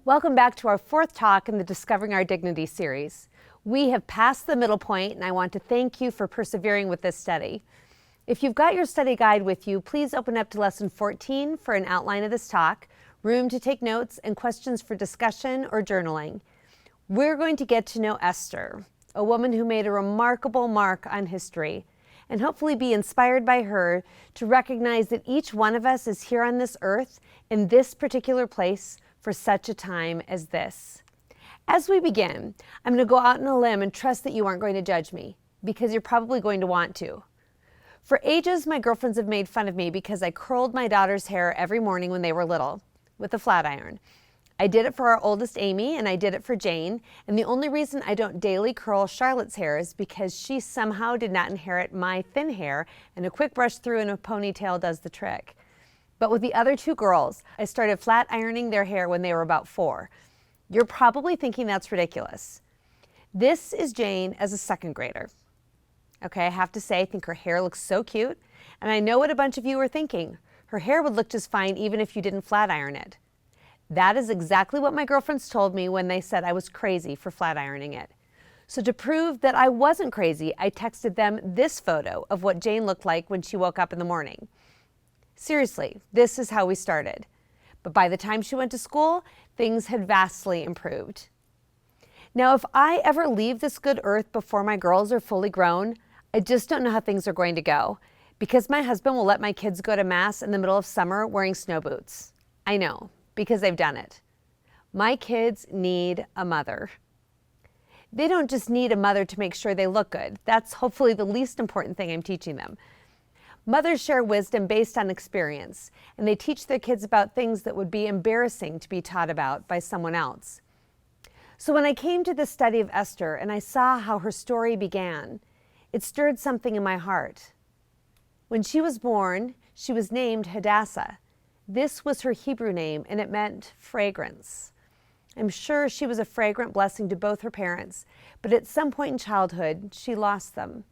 Welcome back to our fourth talk in the Discovering Our Dignity series. We have passed the middle point, and I want to thank you for persevering with this study. If you've got your study guide with you, please open up to lesson 14 for an outline of this talk, room to take notes, and questions for discussion or journaling. We're going to get to know Esther, a woman who made a remarkable mark on history, and hopefully be inspired by her to recognize that each one of us is here on this earth in this particular place for such a time as this. As we begin, I'm going to go out on a limb and trust that you aren't going to judge me, because you're probably going to want to. For ages, my girlfriends have made fun of me because I curled my daughter's hair every morning when they were little with a flat iron. I did it for our oldest Amy, and I did it for Jane, and the only reason I don't daily curl Charlotte's hair is because she somehow did not inherit my thin hair, and a quick brush through in a ponytail does the trick. But with the other two girls, I started flat ironing their hair when they were about 4. You're probably thinking that's ridiculous. This is Jane as a second grader. Okay, I have to say, I think her hair looks so cute, and I know what a bunch of you are thinking. Her hair would look just fine even if you didn't flat iron it. That is exactly what my girlfriends told me when they said I was crazy for flat ironing it. So to prove that I wasn't crazy, I texted them this photo of what Jane looked like when she woke up in the morning. Seriously, this is how we started. But by the time she went to school, things had vastly improved. Now, if I ever leave this good earth before my girls are fully grown, I just don't know how things are going to go, because my husband will let my kids go to mass in the middle of summer wearing snow boots. I know, because they've done it. My kids need a mother. They don't just need a mother to make sure they look good. That's hopefully the least important thing I'm teaching them. Mothers share wisdom based on experience, and they teach their kids about things that would be embarrassing to be taught about by someone else. So when I came to the study of Esther and I saw how her story began, it stirred something in my heart. When she was born, she was named Hadassah. This was her Hebrew name, and it meant fragrance. I'm sure she was a fragrant blessing to both her parents, but at some point in childhood, she lost them.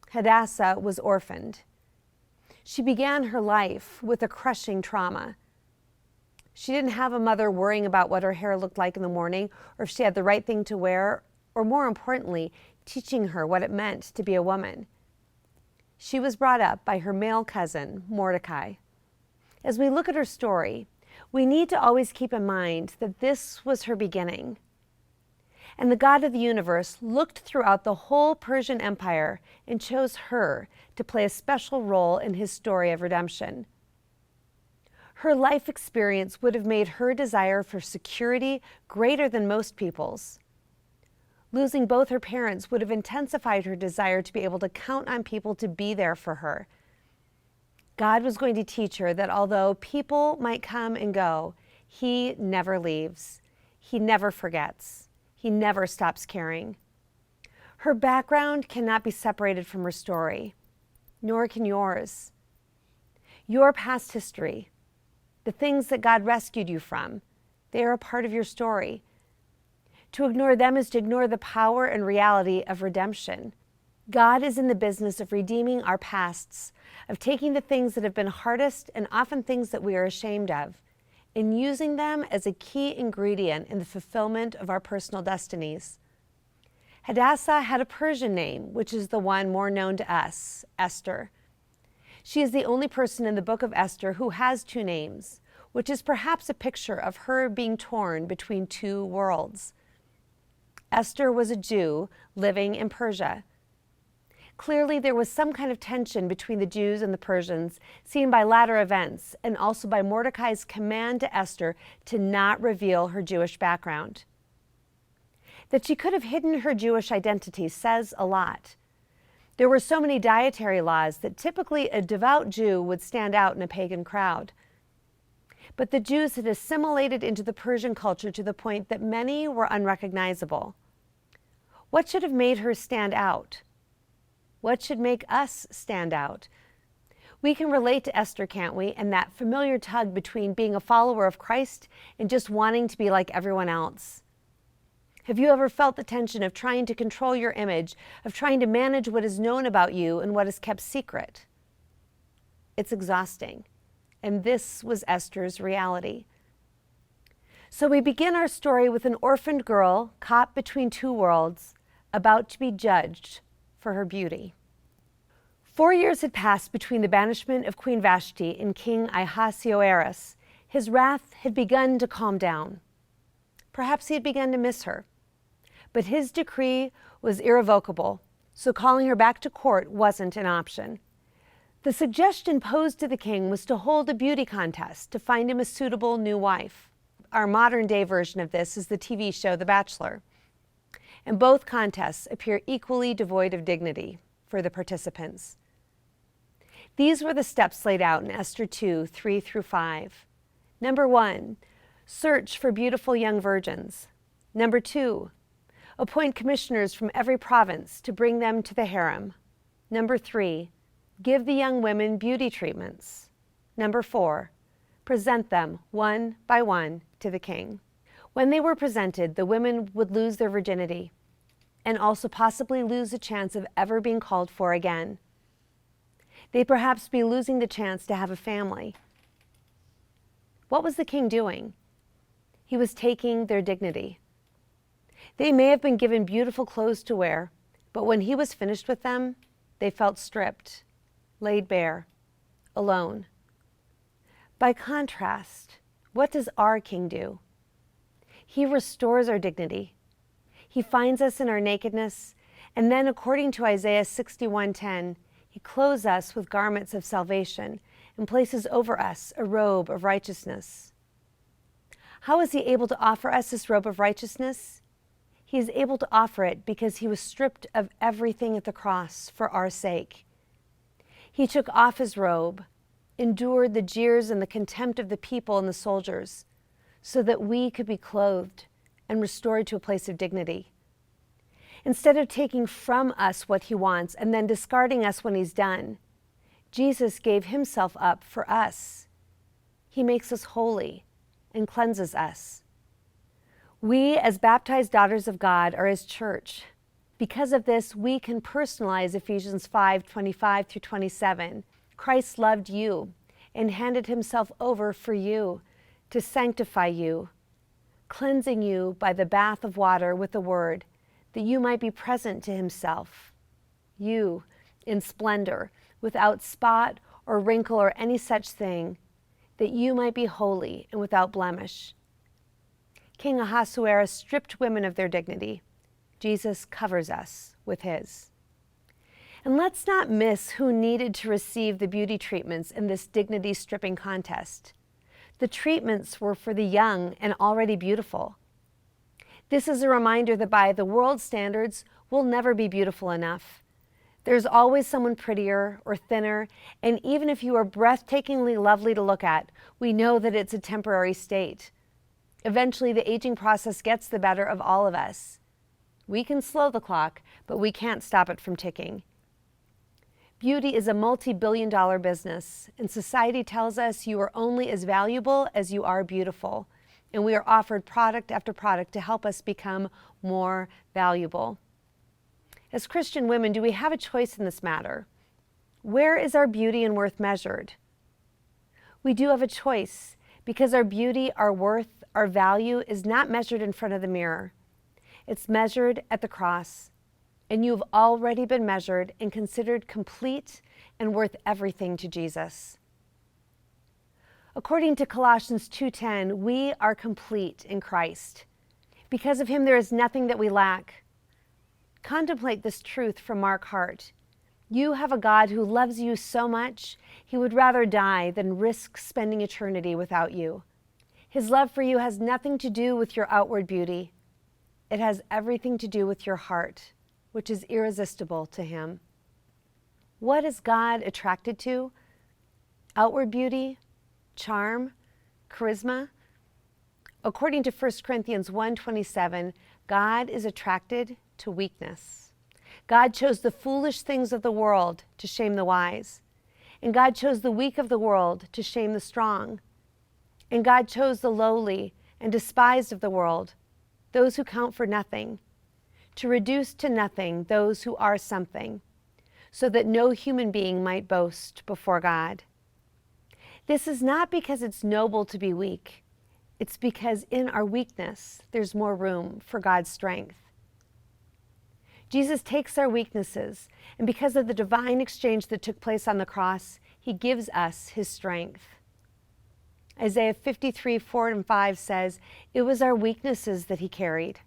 Hadassah was orphaned. She began her life with a crushing trauma. She didn't have a mother worrying about what her hair looked like in the morning, or if she had the right thing to wear, or more importantly, teaching her what it meant to be a woman. She was brought up by her male cousin, Mordecai. As we look at her story, we need to always keep in mind that this was her beginning. And the God of the universe looked throughout the whole Persian Empire and chose her to play a special role in his story of redemption. Her life experience would have made her desire for security greater than most people's. Losing both her parents would have intensified her desire to be able to count on people to be there for her. God was going to teach her that although people might come and go, he never leaves. He never forgets. He never stops caring. Her background cannot be separated from her story, nor can yours. Your past history, the things that God rescued you from, they are a part of your story. To ignore them is to ignore the power and reality of redemption. God is in the business of redeeming our pasts, of taking the things that have been hardest and often things that we are ashamed of, and using them as a key ingredient in the fulfillment of our personal destinies. Hadassah had a Persian name, which is the one more known to us, Esther. She is the only person in the book of Esther who has 2 names, which is perhaps a picture of her being torn between 2 worlds. Esther was a Jew living in Persia. Clearly, there was some kind of tension between the Jews and the Persians, seen by latter events, and also by Mordecai's command to Esther to not reveal her Jewish background. That she could have hidden her Jewish identity says a lot. There were so many dietary laws that typically a devout Jew would stand out in a pagan crowd. But the Jews had assimilated into the Persian culture to the point that many were unrecognizable. What should have made her stand out? What should make us stand out? We can relate to Esther, can't we? And that familiar tug between being a follower of Christ and just wanting to be like everyone else. Have you ever felt the tension of trying to control your image, of trying to manage what is known about you and what is kept secret? It's exhausting. And this was Esther's reality. So we begin our story with an orphaned girl caught between two worlds, about to be judged for her beauty. 4 years had passed between the banishment of Queen Vashti and King Ahasuerus. His wrath had begun to calm down. Perhaps he had begun to miss her. But his decree was irrevocable, so calling her back to court wasn't an option. The suggestion posed to the king was to hold a beauty contest to find him a suitable new wife. Our modern-day version of this is the TV show The Bachelor. And both contests appear equally devoid of dignity for the participants. These were the steps laid out in Esther 2, 3 through 5. Number 1, search for beautiful young virgins. Number 2, appoint commissioners from every province to bring them to the harem. Number 3, give the young women beauty treatments. Number 4, present them one by one to the king. When they were presented, the women would lose their virginity and also possibly lose the chance of ever being called for again. They'd perhaps be losing the chance to have a family. What was the king doing? He was taking their dignity. They may have been given beautiful clothes to wear, but when he was finished with them, they felt stripped, laid bare, alone. By contrast, what does our King do? He restores our dignity. He finds us in our nakedness, and then, according to Isaiah 61:10, he clothes us with garments of salvation and places over us a robe of righteousness. How is he able to offer us this robe of righteousness? He is able to offer it because he was stripped of everything at the cross for our sake. He took off his robe, endured the jeers and the contempt of the people and the soldiers, so that we could be clothed and restored to a place of dignity. Instead of taking from us what he wants and then discarding us when he's done, Jesus gave himself up for us. He makes us holy and cleanses us. We, as baptized daughters of God, are his church. Because of this, we can personalize Ephesians 5:25 through 27. Christ loved you and handed himself over for you to sanctify you, cleansing you by the bath of water with the word, that you might be present to himself. You, in splendor, without spot or wrinkle or any such thing, that you might be holy and without blemish. King Ahasuerus stripped women of their dignity. Jesus covers us with his. And let's not miss who needed to receive the beauty treatments in this dignity-stripping contest. The treatments were for the young and already beautiful. This is a reminder that by the world's standards, we'll never be beautiful enough. There's always someone prettier or thinner, and even if you are breathtakingly lovely to look at, we know that it's a temporary state. Eventually, the aging process gets the better of all of us. We can slow the clock, but we can't stop it from ticking. Beauty is a multi-billion-dollar business, and society tells us you are only as valuable as you are beautiful, and we are offered product after product to help us become more valuable. As Christian women, do we have a choice in this matter? Where is our beauty and worth measured? We do have a choice, because our beauty, our worth, our value is not measured in front of the mirror. It's measured at the cross, and you've already been measured and considered complete and worth everything to Jesus. According to Colossians 2:10, we are complete in Christ. Because of him, there is nothing that we lack. Contemplate this truth from Mark Hart. You have a God who loves you so much, he would rather die than risk spending eternity without you. His love for you has nothing to do with your outward beauty. It has everything to do with your heart, which is irresistible to him. What is God attracted to? Outward beauty? Charm? Charisma? According to 1 Corinthians 1:27, God is attracted to weakness. God chose the foolish things of the world to shame the wise. And God chose the weak of the world to shame the strong. And God chose the lowly and despised of the world, those who count for nothing, to reduce to nothing those who are something, so that no human being might boast before God. This is not because it's noble to be weak. It's because in our weakness, there's more room for God's strength. Jesus takes our weaknesses, and because of the divine exchange that took place on the cross, he gives us his strength. Isaiah 53, 4 and 5 says, "It was our weaknesses that he carried,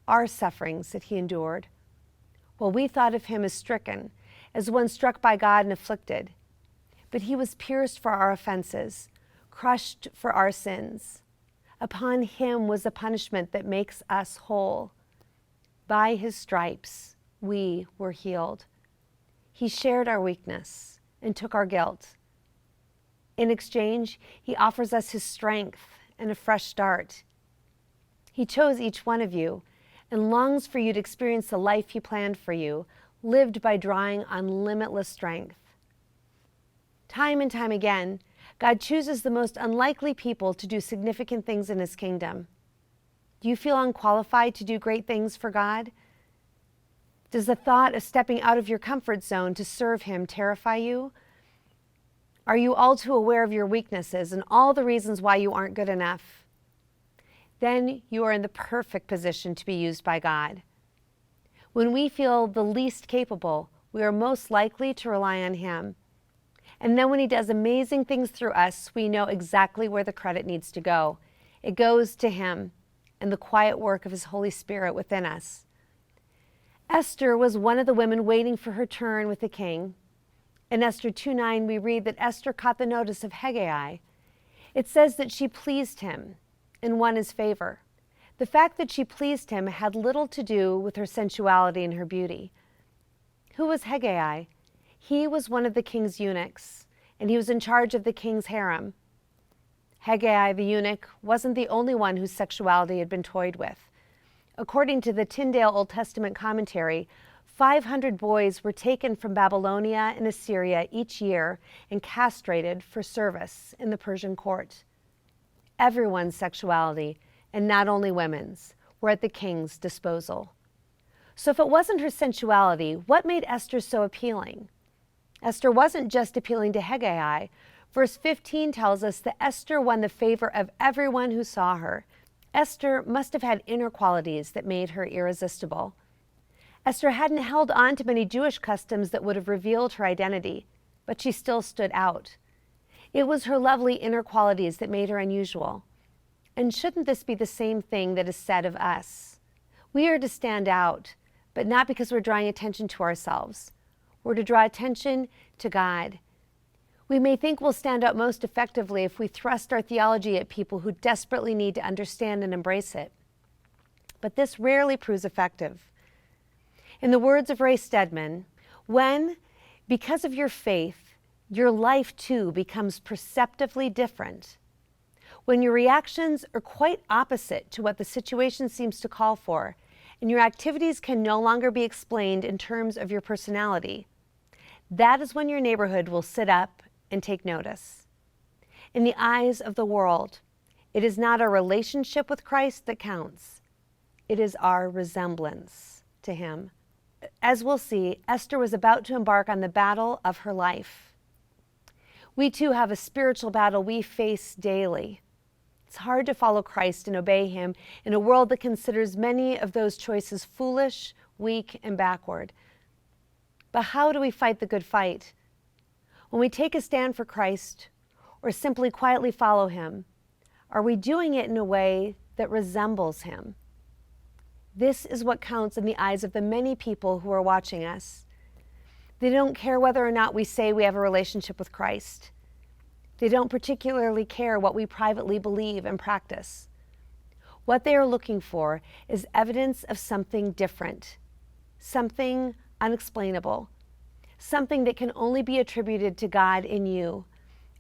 our sufferings that he endured. While we thought of him as stricken, as one struck by God and afflicted. But he was pierced for our offenses, crushed for our sins. Upon him was the punishment that makes us whole. By his stripes we were healed." He shared our weakness and took our guilt. In exchange, he offers us his strength and a fresh start. He chose each one of you and longs for you to experience the life he planned for you, lived by drawing on limitless strength. Time and time again, God chooses the most unlikely people to do significant things in his kingdom. Do you feel unqualified to do great things for God? Does the thought of stepping out of your comfort zone to serve him terrify you? Are you all too aware of your weaknesses and all the reasons why you aren't good enough? Then you are in the perfect position to be used by God. When we feel the least capable, we are most likely to rely on him. And then when he does amazing things through us, we know exactly where the credit needs to go. It goes to him and the quiet work of his Holy Spirit within us. Esther was one of the women waiting for her turn with the king. In Esther 2:9, we read that Esther caught the notice of Hegai. It says that she pleased him and won his favor. The fact that she pleased him had little to do with her sensuality and her beauty. Who was Hegai? He was one of the king's eunuchs, and he was in charge of the king's harem. Hegai the eunuch wasn't the only one whose sexuality had been toyed with. According to the Tyndale Old Testament commentary, 500 boys were taken from Babylonia and Assyria each year and castrated for service in the Persian court. Everyone's sexuality, and not only women's, were at the king's disposal. So if it wasn't her sensuality, what made Esther so appealing? Esther wasn't just appealing to Hegai. Verse 15 tells us that Esther won the favor of everyone who saw her. Esther must have had inner qualities that made her irresistible. Esther hadn't held on to many Jewish customs that would have revealed her identity, but she still stood out. It was her lovely inner qualities that made her unusual. And shouldn't this be the same thing that is said of us? We are to stand out, but not because we're drawing attention to ourselves. We're to draw attention to God. We may think we'll stand out most effectively if we thrust our theology at people who desperately need to understand and embrace it. But this rarely proves effective. In the words of Ray Stedman, when, because of your faith, your life too becomes perceptively different, when your reactions are quite opposite to what the situation seems to call for, and your activities can no longer be explained in terms of your personality, that is when your neighborhood will sit up and take notice. In the eyes of the world, it is not our relationship with Christ that counts. It is our resemblance to him. As we'll see, Esther was about to embark on the battle of her life. We too have a spiritual battle we face daily. It's hard to follow Christ and obey him in a world that considers many of those choices foolish, weak, and backward. But how do we fight the good fight? When we take a stand for Christ or simply quietly follow him, are we doing it in a way that resembles him? This is what counts in the eyes of the many people who are watching us. They don't care whether or not we say we have a relationship with Christ. They don't particularly care what we privately believe and practice. What they are looking for is evidence of something different, something unexplainable, something that can only be attributed to God in you,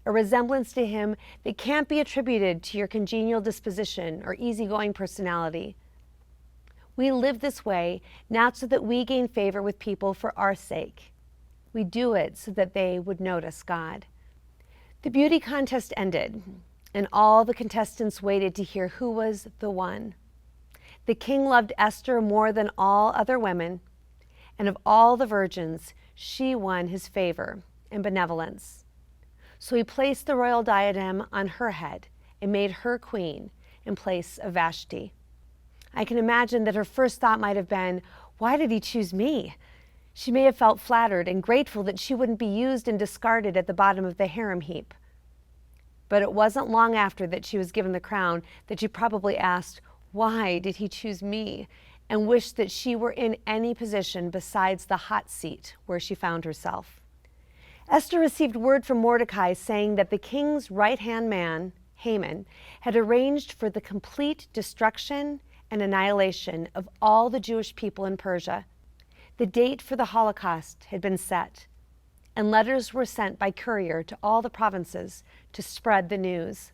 a resemblance to him that can't be attributed to your congenial disposition or easygoing personality. We live this way not so that we gain favor with people for our sake. We do it so that they would notice God. The beauty contest ended, and all the contestants waited to hear who was the one. The king loved Esther more than all other women, and of all the virgins, she won his favor and benevolence. So he placed the royal diadem on her head and made her queen in place of Vashti. I can imagine that her first thought might have been, why did he choose me? She may have felt flattered and grateful that she wouldn't be used and discarded at the bottom of the harem heap. But it wasn't long after that she was given the crown that she probably asked, why did he choose me? And wished that she were in any position besides the hot seat where she found herself. Esther received word from Mordecai saying that the king's right-hand man, Haman, had arranged for the complete destruction and annihilation of all the Jewish people in Persia. The date for the Holocaust had been set, and letters were sent by courier to all the provinces to spread the news.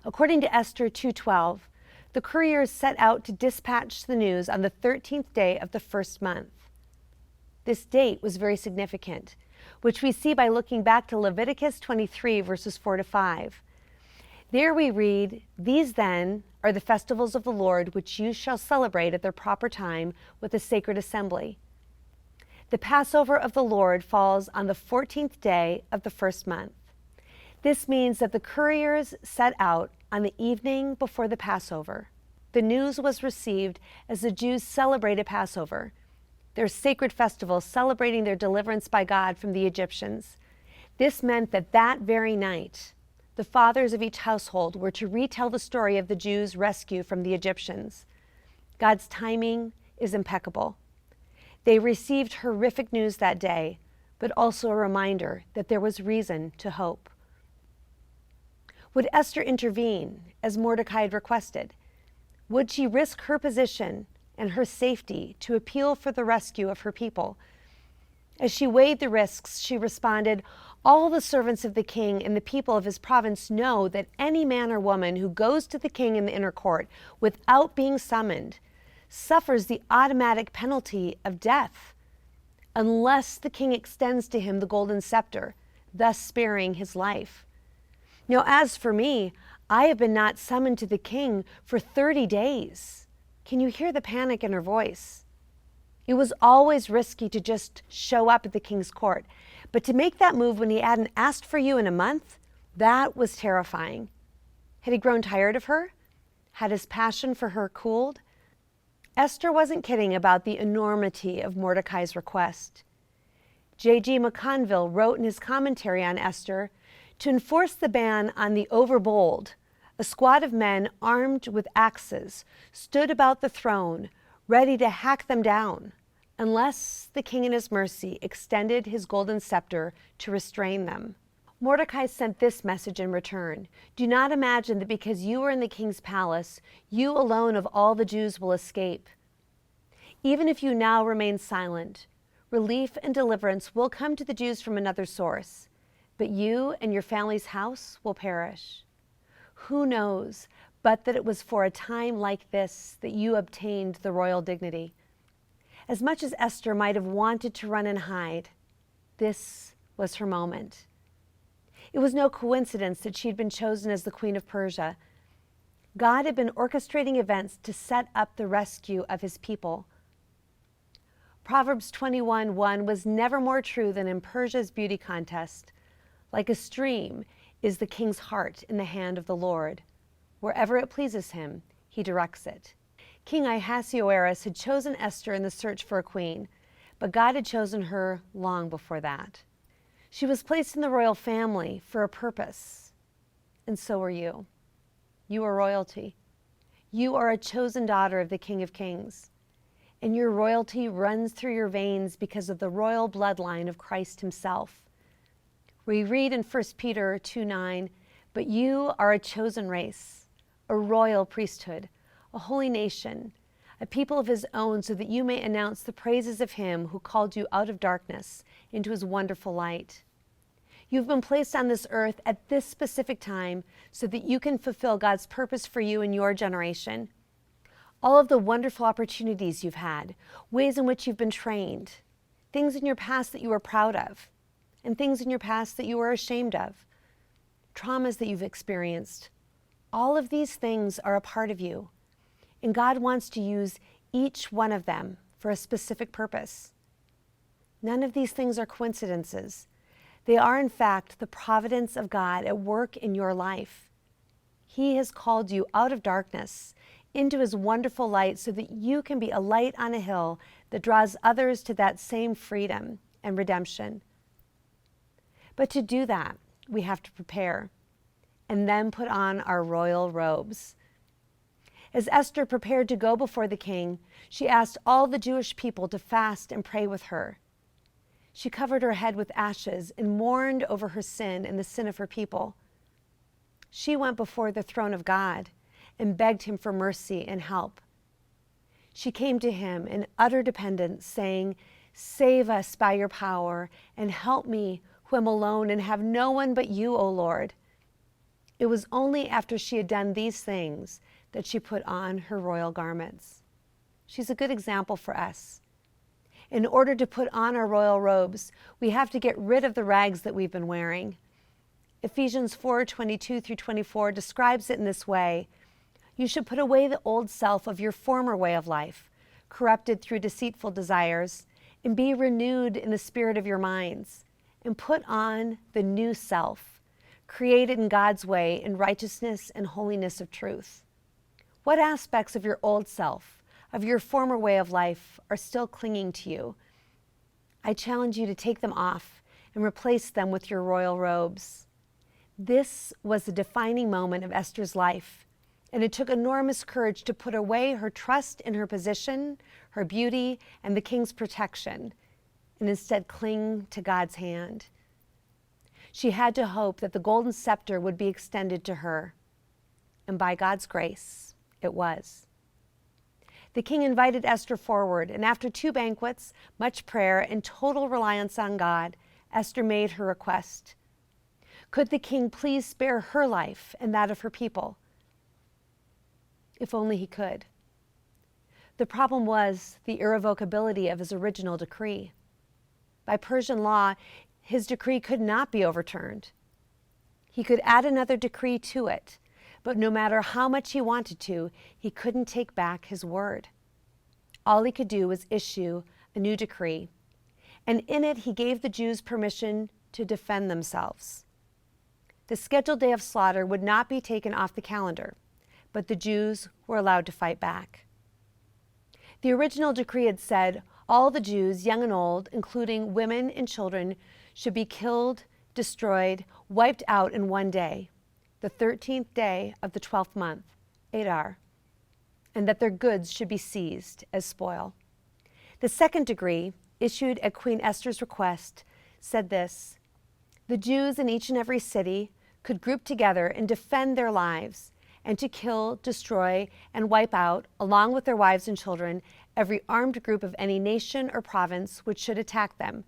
According to Esther 2:12, the couriers set out to dispatch the news on the 13th day of the first month. This date was very significant, which we see by looking back to Leviticus 23, verses 4-5. There we read, "These then are the festivals of the Lord, which you shall celebrate at their proper time with a sacred assembly. The Passover of the Lord falls on the 14th day of the first month." This means that the couriers set out on the evening before the Passover. The news was received as the Jews celebrated Passover, their sacred festival celebrating their deliverance by God from the Egyptians. This meant that that very night, the fathers of each household were to retell the story of the Jews' rescue from the Egyptians. God's timing is impeccable. They received horrific news that day, but also a reminder that there was reason to hope. Would Esther intervene, as Mordecai had requested? Would she risk her position and her safety to appeal for the rescue of her people? As she weighed the risks, she responded, "All the servants of the king and the people of his province know that any man or woman who goes to the king in the inner court without being summoned suffers the automatic penalty of death, unless the king extends to him the golden scepter, thus sparing his life. Now, as for me, I have been not summoned to the king for 30 days. Can you hear the panic in her voice? It was always risky to just show up at the king's court, but to make that move when he hadn't asked for you in a month, that was terrifying. Had he grown tired of her? Had his passion for her cooled? Esther wasn't kidding about the enormity of Mordecai's request. J.G. McConville wrote in his commentary on Esther, "To enforce the ban on the overbold, a squad of men armed with axes stood about the throne, ready to hack them down, unless the king in his mercy extended his golden scepter to restrain them." Mordecai sent this message in return: "Do not imagine that because you are in the king's palace, you alone of all the Jews will escape. Even if you now remain silent, relief and deliverance will come to the Jews from another source, but you and your family's house will perish. Who knows but that it was for a time like this that you obtained the royal dignity?" As much as Esther might have wanted to run and hide, this was her moment. It was no coincidence that she had been chosen as the Queen of Persia. God had been orchestrating events to set up the rescue of his people. Proverbs 21:1 was never more true than in Persia's beauty contest. Like a stream is the king's heart in the hand of the Lord. Wherever it pleases him, he directs it. King Ahasuerus had chosen Esther in the search for a queen, but God had chosen her long before that. She was placed in the royal family for a purpose, and so are you. You are royalty. You are a chosen daughter of the King of Kings, and your royalty runs through your veins because of the royal bloodline of Christ himself. We read in 1 Peter 2:9, "But you are a chosen race, a royal priesthood, a holy nation, a people of his own, so that you may announce the praises of him who called you out of darkness into his wonderful light." You've been placed on this earth at this specific time so that you can fulfill God's purpose for you in your generation. All of the wonderful opportunities you've had, ways in which you've been trained, things in your past that you were proud of, and things in your past that you were ashamed of, traumas that you've experienced, all of these things are a part of you. And God wants to use each one of them for a specific purpose. None of these things are coincidences. They are, in fact, the providence of God at work in your life. He has called you out of darkness into his wonderful light so that you can be a light on a hill that draws others to that same freedom and redemption. But to do that, we have to prepare and then put on our royal robes. As Esther prepared to go before the king, she asked all the Jewish people to fast and pray with her. She covered her head with ashes and mourned over her sin and the sin of her people. She went before the throne of God and begged him for mercy and help. She came to him in utter dependence, saying, "Save us by your power and help me, who am alone and have no one but you, O Lord." It was only after she had done these things that she put on her royal garments. She's a good example for us. In order to put on our royal robes, we have to get rid of the rags that we've been wearing. Ephesians 4:22-24 describes it in this way: "You should put away the old self of your former way of life, corrupted through deceitful desires, and be renewed in the spirit of your minds, and put on the new self, created in God's way in righteousness and holiness of truth." What aspects of your old self, of your former way of life, are still clinging to you? I challenge you to take them off and replace them with your royal robes. This was the defining moment of Esther's life, and it took enormous courage to put away her trust in her position, her beauty, and the king's protection, and instead cling to God's hand. She had to hope that the golden scepter would be extended to her, and by God's grace, it was. The king invited Esther forward, and after 2 banquets, much prayer, and total reliance on God, Esther made her request. Could the king please spare her life and that of her people? If only he could. The problem was the irrevocability of his original decree. By Persian law, his decree could not be overturned. He could add another decree to it, but no matter how much he wanted to, he couldn't take back his word. All he could do was issue a new decree, and in it he gave the Jews permission to defend themselves. The scheduled day of slaughter would not be taken off the calendar, but the Jews were allowed to fight back. The original decree had said all the Jews, young and old, including women and children, should be killed, destroyed, wiped out in one day, the 13th day of the 12th month, Adar, and that their goods should be seized as spoil. The second decree, issued at Queen Esther's request, said this: the Jews in each and every city could group together and defend their lives, and to kill, destroy, and wipe out, along with their wives and children, every armed group of any nation or province which should attack them,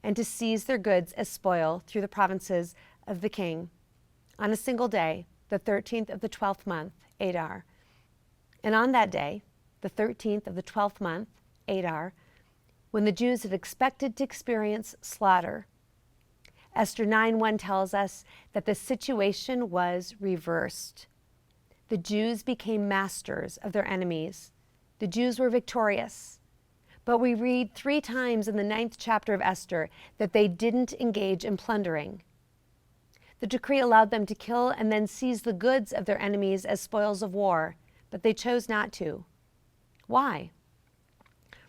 and to seize their goods as spoil through the provinces of the king, on a single day, the 13th of the 12th month, Adar. And on that day, the 13th of the 12th month, Adar, when the Jews had expected to experience slaughter, Esther 9:1 tells us that the situation was reversed. The Jews became masters of their enemies. The Jews were victorious. But we read 3 times in the 9th chapter of Esther that they didn't engage in plundering. The decree allowed them to kill and then seize the goods of their enemies as spoils of war, but they chose not to. Why?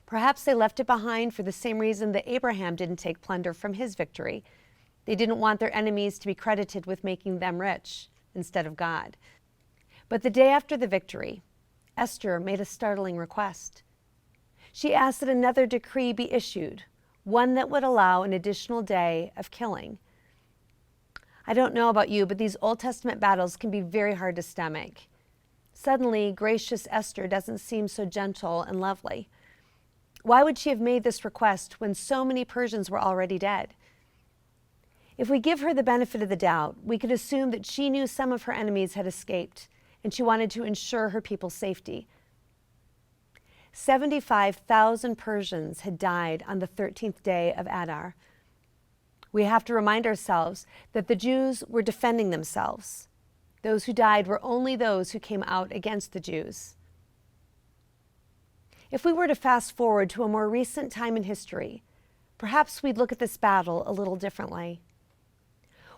Perhaps they left it behind for the same reason that Abraham didn't take plunder from his victory. They didn't want their enemies to be credited with making them rich instead of God. But the day after the victory, Esther made a startling request. She asked that another decree be issued, one that would allow an additional day of killing. I don't know about you, but these Old Testament battles can be very hard to stomach. Suddenly, gracious Esther doesn't seem so gentle and lovely. Why would she have made this request when so many Persians were already dead? If we give her the benefit of the doubt, we could assume that she knew some of her enemies had escaped, and she wanted to ensure her people's safety. 75,000 Persians had died on the 13th day of Adar. We have to remind ourselves that the Jews were defending themselves. Those who died were only those who came out against the Jews. If we were to fast forward to a more recent time in history, perhaps we'd look at this battle a little differently.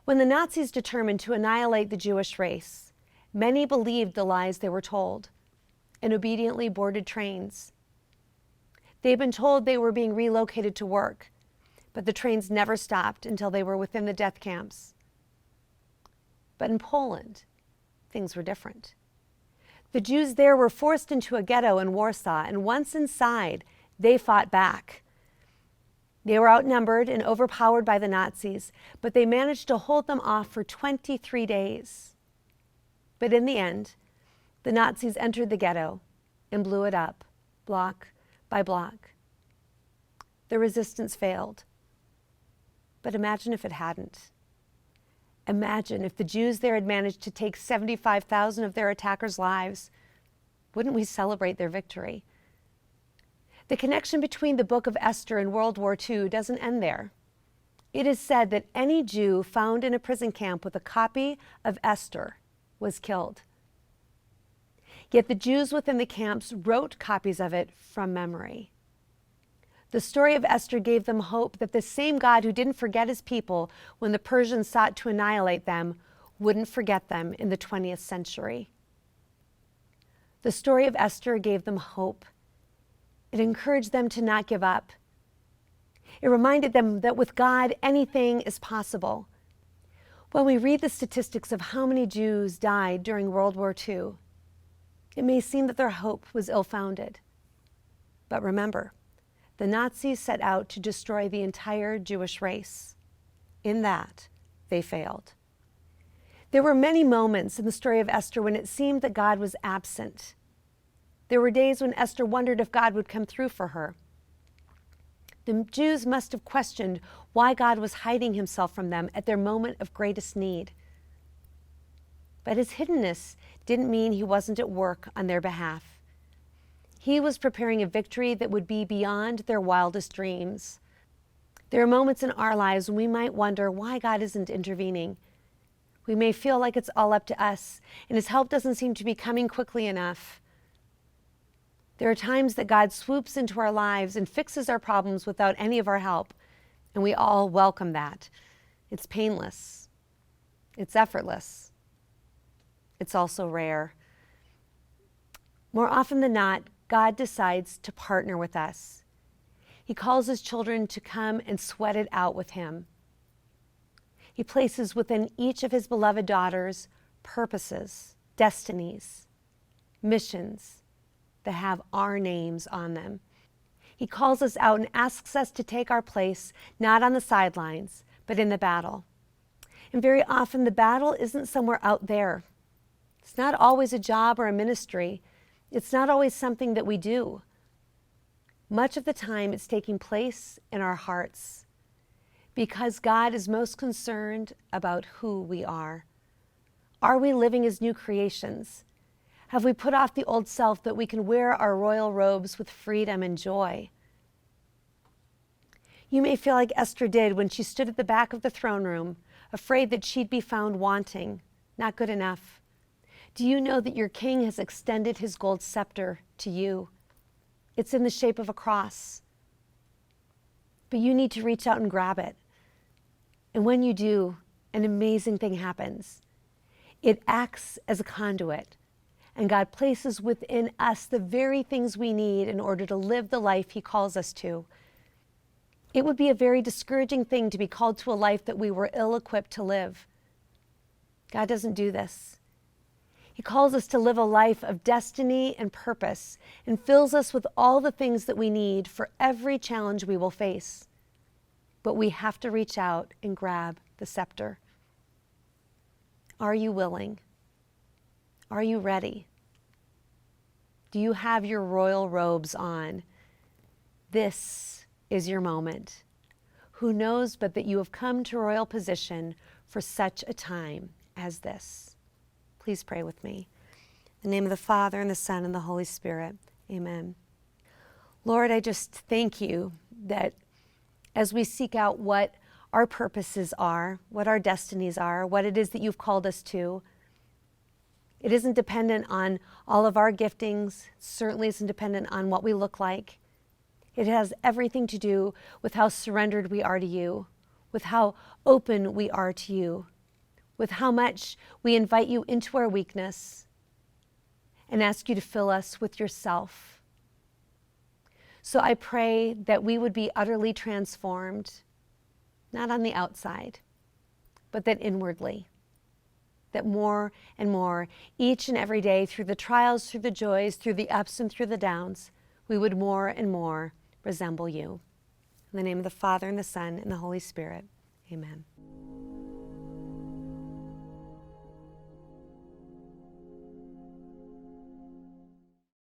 When the Nazis determined to annihilate the Jewish race, Many believed the lies they were told and obediently boarded trains. They had been told they were being relocated to work, but the trains never stopped until they were within the death camps. But in Poland, things were different. The Jews there were forced into a ghetto in Warsaw, and once inside, they fought back. They were outnumbered and overpowered by the Nazis, but they managed to hold them off for 23 days. But in the end, the Nazis entered the ghetto and blew it up, block by block. The resistance failed. But imagine if it hadn't. Imagine if the Jews there had managed to take 75,000 of their attackers' lives. Wouldn't we celebrate their victory? The connection between the book of Esther and World War II doesn't end there. It is said that any Jew found in a prison camp with a copy of Esther was killed. Yet the Jews within the camps wrote copies of it from memory. The story of Esther gave them hope that the same God who didn't forget his people when the Persians sought to annihilate them wouldn't forget them in the 20th century. The story of Esther gave them hope. It encouraged them to not give up. It reminded them that with God, anything is possible. When we read the statistics of how many Jews died during World War II, it may seem that their hope was ill-founded. But remember, the Nazis set out to destroy the entire Jewish race. In that, they failed. There were many moments in the story of Esther when it seemed that God was absent. There were days when Esther wondered if God would come through for her. The Jews must have questioned why God was hiding himself from them at their moment of greatest need. But his hiddenness didn't mean he wasn't at work on their behalf. He was preparing a victory that would be beyond their wildest dreams. There are moments in our lives when we might wonder why God isn't intervening. We may feel like it's all up to us, and his help doesn't seem to be coming quickly enough. There are times that God swoops into our lives and fixes our problems without any of our help, and we all welcome that. It's painless. It's effortless. It's also rare. More often than not, God decides to partner with us. He calls his children to come and sweat it out with him. He places within each of his beloved daughters purposes, destinies, missions that have our names on them. He calls us out and asks us to take our place, not on the sidelines, but in the battle. And very often the battle isn't somewhere out there. It's not always a job or a ministry. It's not always something that we do. Much of the time it's taking place in our hearts, because God is most concerned about who we are. Are we living as new creations? Have we put off the old self that we can wear our royal robes with freedom and joy? You may feel like Esther did when she stood at the back of the throne room, afraid that she'd be found wanting, not good enough. Do you know that your king has extended his gold scepter to you? It's in the shape of a cross. But you need to reach out and grab it. And when you do, an amazing thing happens. It acts as a conduit. And God places within us the very things we need in order to live the life he calls us to. It would be a very discouraging thing to be called to a life that we were ill-equipped to live. God doesn't do this. He calls us to live a life of destiny and purpose and fills us with all the things that we need for every challenge we will face. But we have to reach out and grab the scepter. Are you willing? Are you ready? Do you have your royal robes on? This is your moment. Who knows but that you have come to royal position for such a time as this? Please pray with me. In the name of the Father, and the Son, and the Holy Spirit. Amen. Lord, I just thank you that as we seek out what our purposes are, what our destinies are, what it is that you've called us to, it isn't dependent on all of our giftings. It certainly isn't dependent on what we look like. It has everything to do with how surrendered we are to you, with how open we are to you, with how much we invite you into our weakness and ask you to fill us with yourself. So I pray that we would be utterly transformed, not on the outside, but that inwardly, that more and more, each and every day, through the trials, through the joys, through the ups and through the downs, we would more and more resemble you. In the name of the Father, and the Son, and the Holy Spirit, amen.